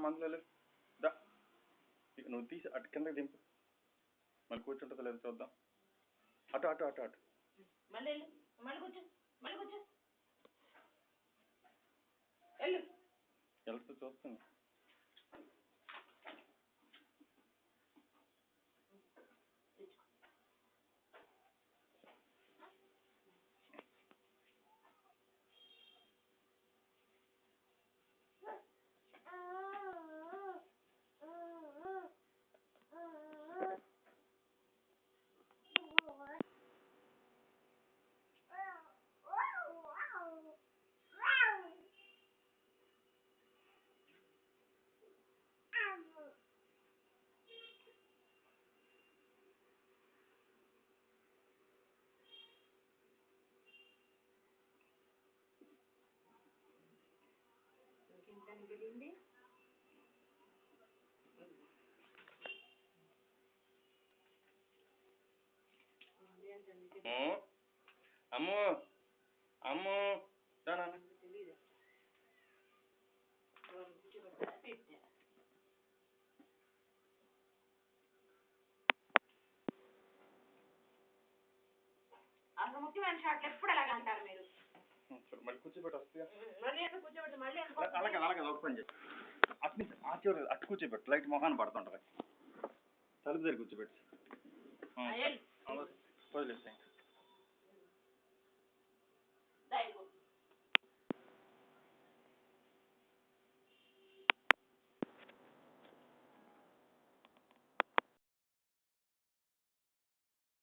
మందులు దా నువ్వు తీసి అటు కిందకి దింపు మళ్ళీ కూర్చుంటుందో లేదు చూద్దాం అటు అటు అటు అటు వెళ్తూ చూస్తుంది అమ్మో అమ్మో అసలు ముఖ్యమైన షాట్లు ఎప్పుడు అలాగ అంటారు మీరు మళ్ళీ కూర్చోబెట్టి వస్తాయా కూర్చోబెట్టి అలాగే అలాగే ఒక పని చేసి అటు కూర్చోబెట్టు లైట్ మొహాన్ని పడుతుంటది తలుపు దగ్గర కూర్చోబెట్టి వదిలేస్తాయి